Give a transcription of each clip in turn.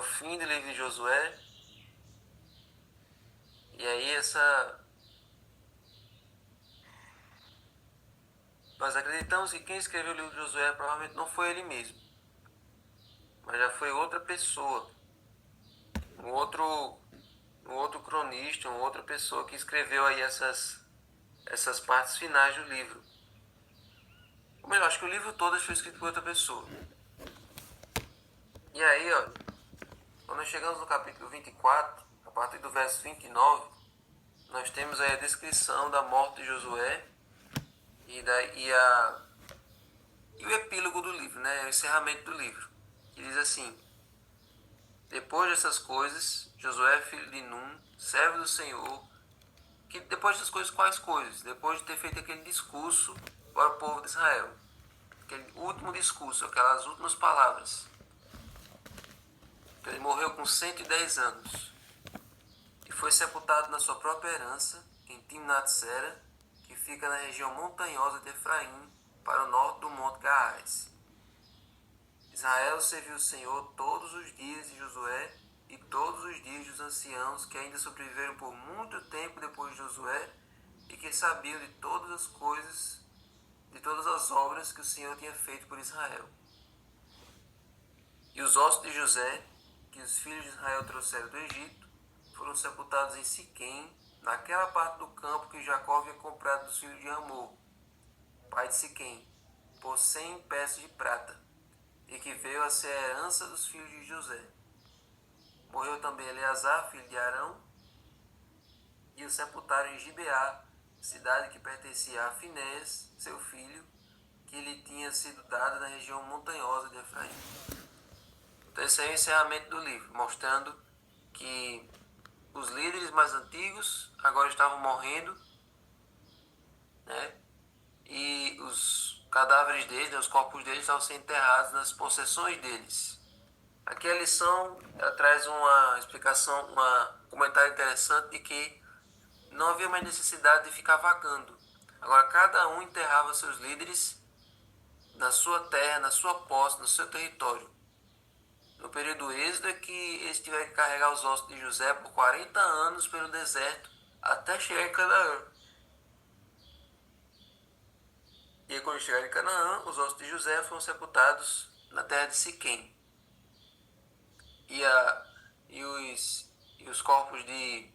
o fim do livro de Josué. E aí nós acreditamos que quem escreveu o livro de Josué provavelmente não foi ele mesmo, mas já foi outra pessoa, um outro, um outro cronista, uma outra pessoa que escreveu aí essas partes finais do livro. Ou melhor, acho que o livro todo foi escrito por outra pessoa. E aí, ó, quando nós chegamos no capítulo 24, a partir do verso 29, nós temos aí a descrição da morte de Josué e o epílogo do livro, né? O encerramento do livro. Que diz assim: depois dessas coisas, Josué, filho de Num, servo do Senhor, que depois dessas coisas, quais coisas? Depois de ter feito aquele discurso para o povo de Israel, aquele último discurso, aquelas últimas palavras. Ele morreu com 110 anos e foi sepultado na sua própria herança, em Timnat-Sera, que fica na região montanhosa de Efraim, para o norte do Monte Gaás. Israel serviu o Senhor todos os dias de Josué e todos os dias dos anciãos que ainda sobreviveram por muito tempo depois de Josué e que sabiam de todas as coisas, de todas as obras que o Senhor tinha feito por Israel. E os ossos de José, que os filhos de Israel trouxeram do Egito, foram sepultados em Siquém, naquela parte do campo que Jacó havia comprado dos filhos de Amor, pai de Siquém, por 100 peças de prata, e que veio a ser a herança dos filhos de José. Morreu também Eleazar, filho de Arão, e o sepultaram em Gibeá, cidade que pertencia a Finés, seu filho, que lhe tinha sido dada na região montanhosa de Efraim. Então esse é o encerramento do livro, mostrando que os líderes mais antigos agora estavam morrendo, né? E os cadáveres deles, né, os corpos deles estavam sendo enterrados nas possessões deles. Aqui a lição ela traz uma explicação, um comentário interessante de que não havia mais necessidade de ficar vagando. Agora cada um enterrava seus líderes na sua terra, na sua posse, no seu território. No período do êxodo é que eles tiveram que carregar os ossos de José por 40 anos pelo deserto até chegar em Canaã. E aí, quando chegaram em Canaã, os ossos de José foram sepultados na terra de Siquém. E os corpos de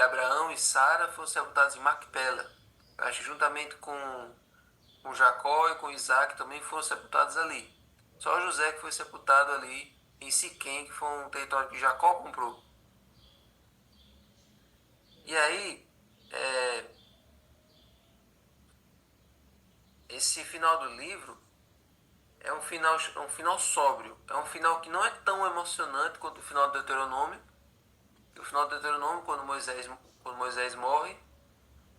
Abraão e Sara foram sepultados em Macpela. Acho que juntamente com Jacó e com Isaac também foram sepultados ali. Só José que foi sepultado ali em Siquém, que foi um território que Jacó comprou. E aí, esse final do livro é um final sóbrio. É um final que não é tão emocionante quanto o final do Deuteronômio. E o final do Deuteronômio, quando Moisés morre,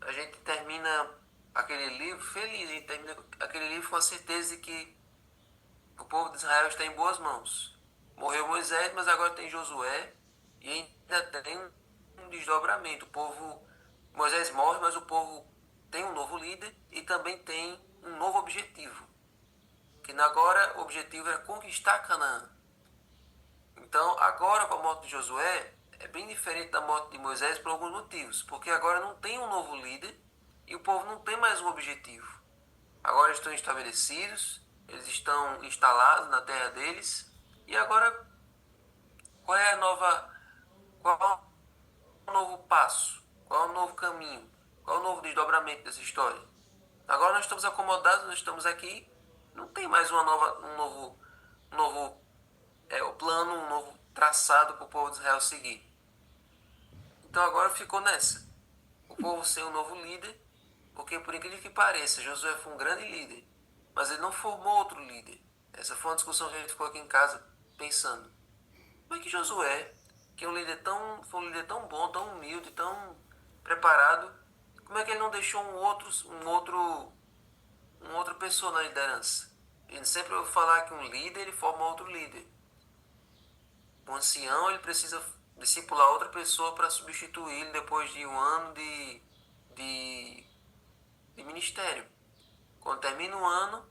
a gente termina aquele livro feliz. A gente termina aquele livro com a certeza de que o povo de Israel está em boas mãos. Morreu Moisés, mas agora tem Josué e ainda tem um desdobramento. Moisés morre, mas o povo tem um novo líder e também tem um novo objetivo. Que agora o objetivo era conquistar Canaã. Então, agora com a morte de Josué, é bem diferente da morte de Moisés por alguns motivos. Porque agora não tem um novo líder e o povo não tem mais um objetivo. Agora estão estabelecidos, eles estão instalados na terra deles. E agora, qual é a nova. Qual é o novo passo? Qual é o novo caminho? Qual é o novo desdobramento dessa história? Agora nós estamos acomodados, nós estamos aqui, não tem mais um novo o plano, um novo traçado para o povo de Israel seguir. Então agora ficou nessa. O povo sem um novo líder, porque por incrível que pareça, Josué foi um grande líder, mas ele não formou outro líder. Essa foi uma discussão que a gente ficou aqui em casa pensando. Como é que Josué, que é foi um líder tão bom, tão humilde, tão preparado, como é que ele não deixou uma outra pessoa na liderança? A gente sempre ouve falar que um líder ele forma outro líder. Um ancião ele precisa discipular outra pessoa para substituí-lo depois de um ano de, de ministério. Quando termina o ano,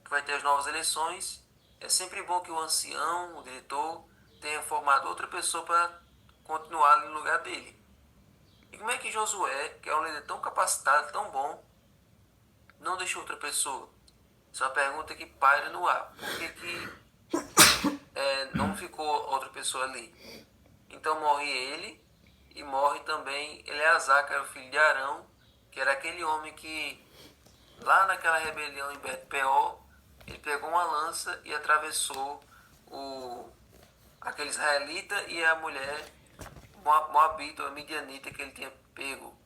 que vai ter as novas eleições, é sempre bom que o ancião, o diretor, tenha formado outra pessoa para continuar ali no lugar dele. E como é que Josué, que é um líder tão capacitado, tão bom, não deixou outra pessoa? Isso é uma pergunta que paira no ar. Por que não ficou outra pessoa ali? Então morre ele e morre também Eleazar, que era o filho de Arão, que era aquele homem que, lá naquela rebelião em Bet-peor, ele pegou uma lança e atravessou aquele israelita e a mulher moabita ou midianita que ele tinha pego.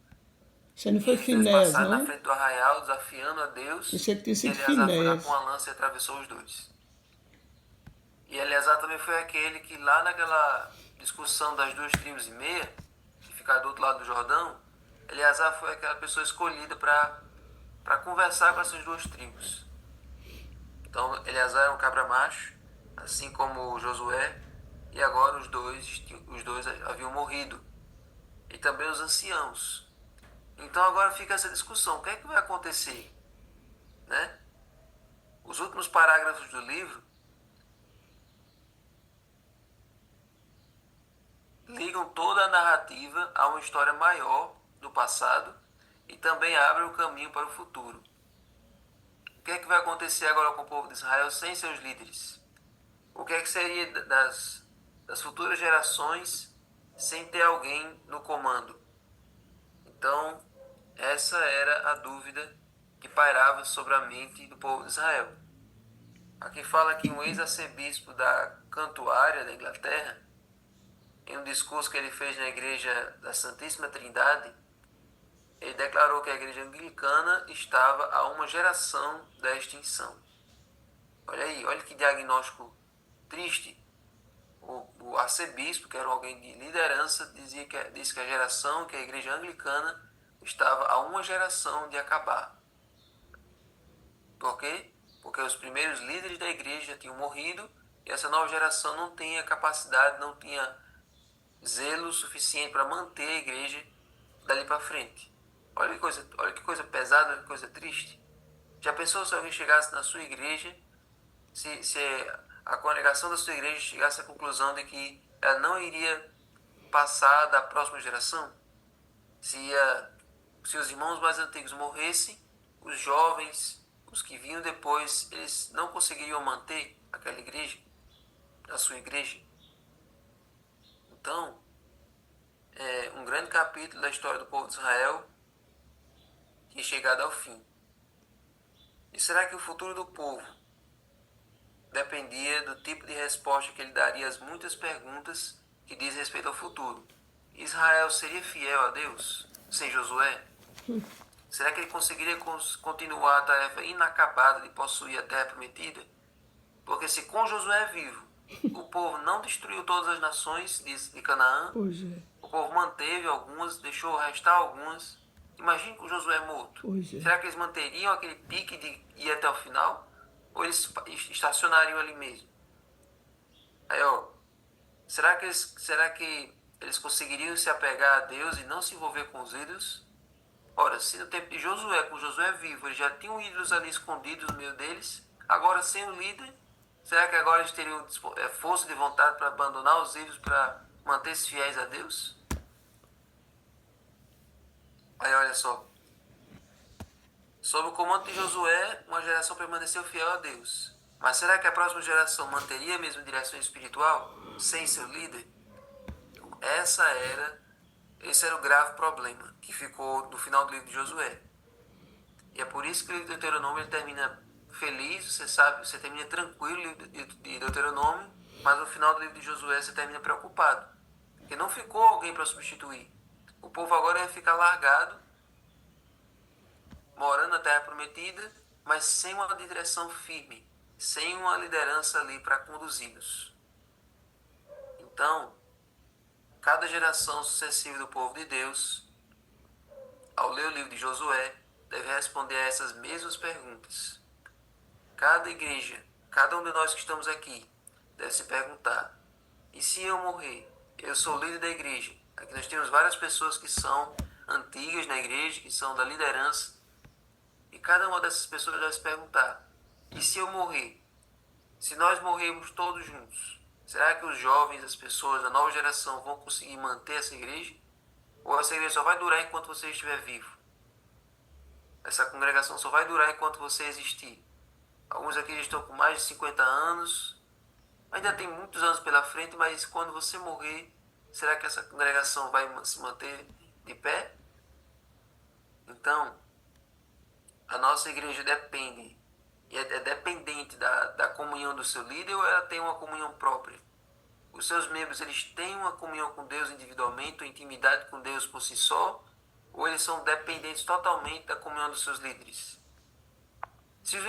Isso não E foi eles dois Finéias, passaram na não? frente do arraial, desafiando a Deus, Pensei que tinha e sido Eleazar foi lá com Finéias. a lança e atravessou os dois. E Eleazar também foi aquele que lá naquela discussão das 2,5 tribos, que fica do outro lado do Jordão, Eleazar foi aquela pessoa escolhida para conversar com essas 2 tribos. Então Eleazar era um cabra macho, assim como Josué, e agora os dois haviam morrido. E também os anciãos. Então agora fica essa discussão, o que é que vai acontecer? Né? Os últimos parágrafos do livro ligam toda a narrativa a uma história maior do passado e também abrem o caminho para o futuro. O que é que vai acontecer agora com o povo de Israel sem seus líderes? O que é que seria das futuras gerações sem ter alguém no comando? Então, essa era a dúvida que pairava sobre a mente do povo de Israel. Aqui fala que um ex-arcebispo da Cantuária, da Inglaterra, em um discurso que ele fez na igreja da Santíssima Trindade, ele declarou que a igreja anglicana estava a uma geração da extinção. Olha aí, olha que diagnóstico triste. O arcebispo, que era alguém de liderança, disse que a geração, que a igreja anglicana, estava a uma geração de acabar. Por quê? Porque os primeiros líderes da igreja tinham morrido e essa nova geração não tinha capacidade, não tinha zelo suficiente para manter a igreja dali para frente. Olha que coisa pesada, olha que coisa triste. Já pensou se alguém chegasse na sua igreja, se a congregação da sua igreja chegasse à conclusão de que ela não iria passar da próxima geração? Se os irmãos mais antigos morressem, os jovens, os que vinham depois, eles não conseguiriam manter aquela igreja, a sua igreja. Então, é um grande capítulo da história do povo de Israel que é chegado ao fim. E será que o futuro do povo dependia do tipo de resposta que ele daria às muitas perguntas que diz respeito ao futuro? Israel seria fiel a Deus sem Josué? Será que ele conseguiria continuar a tarefa inacabada de possuir a terra prometida? Porque se com Josué vivo o povo não destruiu todas as nações de Canaã, Pois é, o povo manteve algumas, deixou restar algumas. Imagine com Josué morto. pois é. Será que eles manteriam aquele pique de ir até o final? Ou eles estacionariam ali mesmo? Aí, será que eles conseguiriam se apegar a Deus e não se envolver com os ídolos? Ora, se no tempo de Josué, com Josué vivo, eles já tinham ídolos ali escondidos no meio deles, agora sem o líder, será que agora eles teriam força de vontade para abandonar os ídolos para manter-se fiéis a Deus? Aí olha só, sob o comando de Josué, uma geração permaneceu fiel a Deus. Mas será que a próxima geração manteria a mesma direção espiritual sem seu líder? Esse era o grave problema que ficou no final do livro de Josué. E é por isso que o livro de Deuteronômio ele termina feliz, você sabe, você termina tranquilo o livro de Deuteronômio, mas no final do livro de Josué você termina preocupado. Porque não ficou alguém para substituir. O povo agora ia ficar largado, morando na terra prometida, mas sem uma direção firme, sem uma liderança ali para conduzi-los. Então, cada geração sucessiva do povo de Deus, ao ler o livro de Josué, deve responder a essas mesmas perguntas. Cada igreja, cada um de nós que estamos aqui, deve se perguntar: e se eu morrer? Eu sou o líder da igreja. Aqui nós temos várias pessoas que são antigas na igreja, que são da liderança. E cada uma dessas pessoas deve se perguntar: e se eu morrer? Se nós morrermos todos juntos, Será que os jovens, as pessoas, a nova geração vão conseguir manter essa igreja? Ou essa igreja só vai durar enquanto você estiver vivo? Essa congregação só vai durar enquanto você existir. Alguns aqui já estão com mais de 50 anos, ainda tem muitos anos pela frente, mas quando você morrer, será que essa congregação vai se manter de pé? Então, a nossa igreja depende, e é dependente da comunhão do seu líder, ou ela tem uma comunhão própria? Os seus membros, eles têm uma comunhão com Deus individualmente, uma intimidade com Deus por si só, ou eles são dependentes totalmente da comunhão dos seus líderes? Se os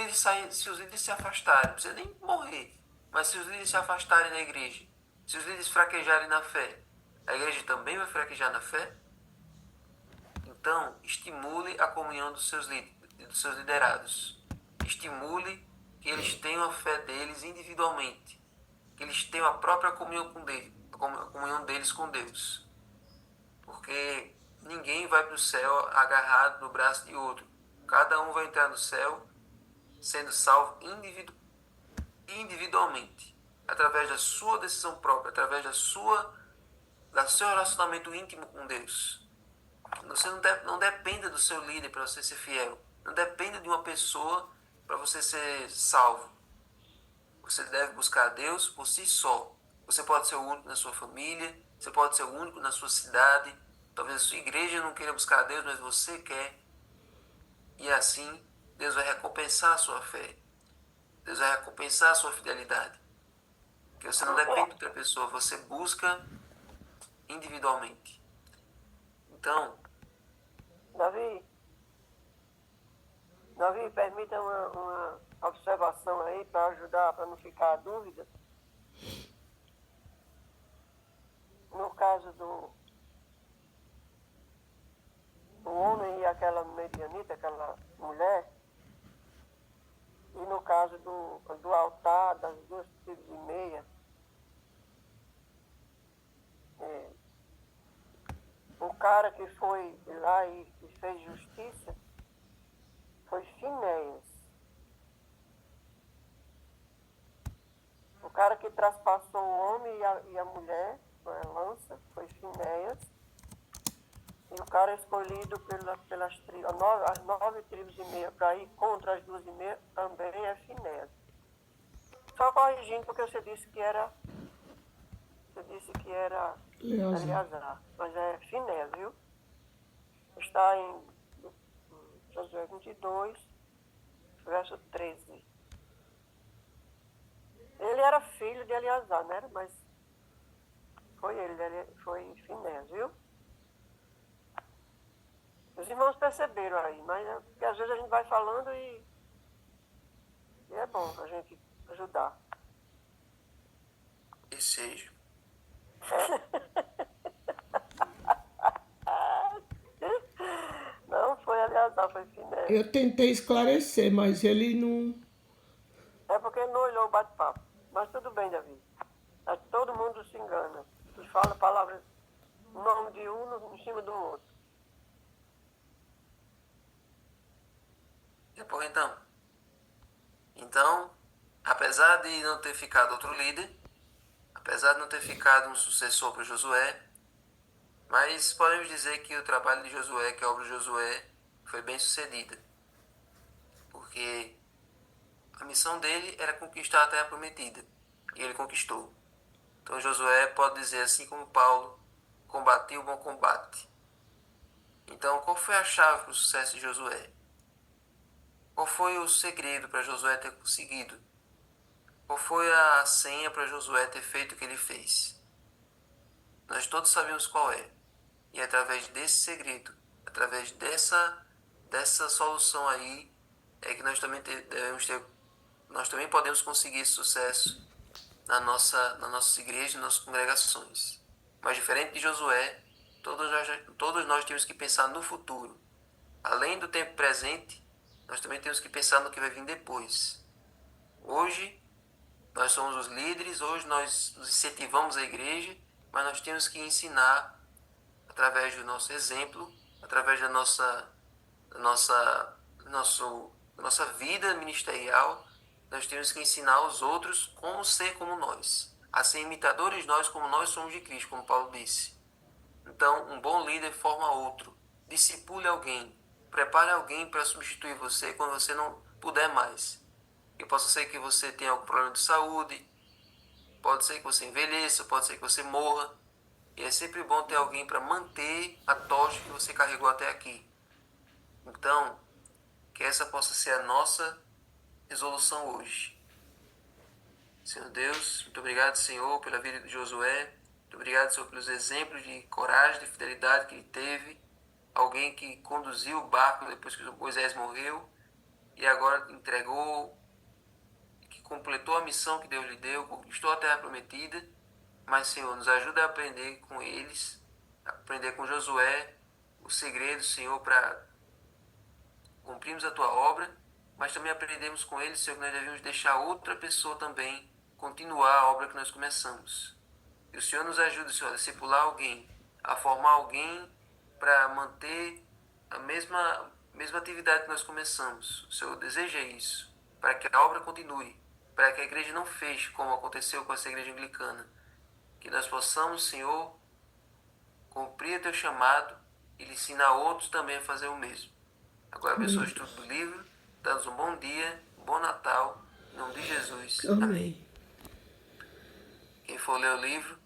líderes se afastarem, não precisa nem morrer, mas se os líderes se afastarem da igreja, se os líderes fraquejarem na fé, a igreja também vai fraquejar na fé? Então, estimule a comunhão dos seus liderados. Estimule que eles tenham a fé deles individualmente, que eles tenham a própria comunhão com Deus, a comunhão deles com Deus. Porque ninguém vai para o céu agarrado no braço de outro. Cada um vai entrar no céu sendo salvo individualmente, através da sua decisão própria, através do seu relacionamento íntimo com Deus. Você não dependa do seu líder para você ser fiel. Não dependa de uma pessoa para você ser salvo. Você deve buscar a Deus por si só. Você pode ser o único na sua família, você pode ser o único na sua cidade. Talvez a sua igreja não queira buscar a Deus, mas você quer. E assim, Deus vai recompensar a sua fé. Deus vai recompensar a sua fidelidade. Porque você não depende de outra pessoa, você busca individualmente. Então, Davi, permita uma observação aí para ajudar, para não ficar a dúvida. No caso do homem e aquela medianita, aquela mulher, e no caso do altar, das 2 tribos e meia, o cara que foi lá e fez justiça foi Finéias. O cara que traspassou o homem e a mulher com a lança foi Finéias. E o cara escolhido as 9 tribos e meia para ir contra as 2 e meia também é Finéias. Só corrigindo, porque você disse que era Eleazar, mas é Finéias, viu? Está em Josué 22, verso 13. Ele era filho de Eleazar, né? Mas foi Finéias, viu? Os irmãos perceberam aí, mas porque às vezes a gente vai falando e é bom a gente ajudar. que seja. Não foi Eleazar, foi Finéias. Eu tentei esclarecer, mas ele não. É porque ele não olhou o bate-papo. Mas tudo bem, Davi. Todo mundo se engana. E fala palavras, o nome de um em cima do outro. Depois então, apesar de não ter ficado outro líder, apesar de não ter ficado um sucessor para Josué, mas podemos dizer que o trabalho de Josué, que a obra de Josué, foi bem sucedida. Porque a missão dele era conquistar a terra prometida. E ele conquistou. Então Josué pode dizer, assim como Paulo, combati o bom combate. Então, qual foi a chave para o sucesso de Josué? Qual foi o segredo para Josué ter conseguido? Qual foi a senha para Josué ter feito o que ele fez? Nós todos sabemos qual é. E através desse segredo, através dessa solução aí, é que nós também nós também podemos conseguir esse sucesso nas nossas igrejas, nas nossas congregações. Mas diferente de Josué, todos nós temos que pensar no futuro. Além do tempo presente, nós também temos que pensar no que vai vir depois. Hoje, nós somos os líderes, hoje nós nos incentivamos a igreja, mas nós temos que ensinar através do nosso exemplo, através da nossa vida ministerial, nós temos que ensinar os outros como ser como nós. assim imitadores nós como nós somos de Cristo, como Paulo disse. Então, um bom líder forma outro, discipule alguém, prepare alguém para substituir você quando você não puder mais. E possa ser que você tenha algum problema de saúde, pode ser que você envelheça, pode ser que você morra. E é sempre bom ter alguém para manter a tocha que você carregou até aqui. Então, que essa possa ser a nossa resolução hoje. Senhor Deus, muito obrigado, Senhor, pela vida de Josué. Muito obrigado, Senhor, pelos exemplos de coragem, de fidelidade que ele teve. Alguém que conduziu o barco depois que Moisés morreu e agora entregou, que completou a missão que Deus lhe deu, conquistou a terra prometida. Mas, Senhor, nos ajuda a aprender com eles, a aprender com Josué, o segredo, Senhor, para cumprirmos a tua obra, mas também aprendemos com eles, Senhor, que nós devemos deixar outra pessoa também continuar a obra que nós começamos. E o Senhor nos ajude, Senhor, a discipular alguém, a formar alguém para manter a mesma atividade que nós começamos. O Senhor deseja isso, para que a obra continue, para que a igreja não feche, como aconteceu com essa igreja anglicana. Que nós possamos, Senhor, cumprir o teu chamado e ensinar outros também a fazer o mesmo. Agora abençoa o estudo do livro, dá-nos um bom dia, um bom Natal, em nome de Jesus. Amém. Amém. Quem for ler o livro,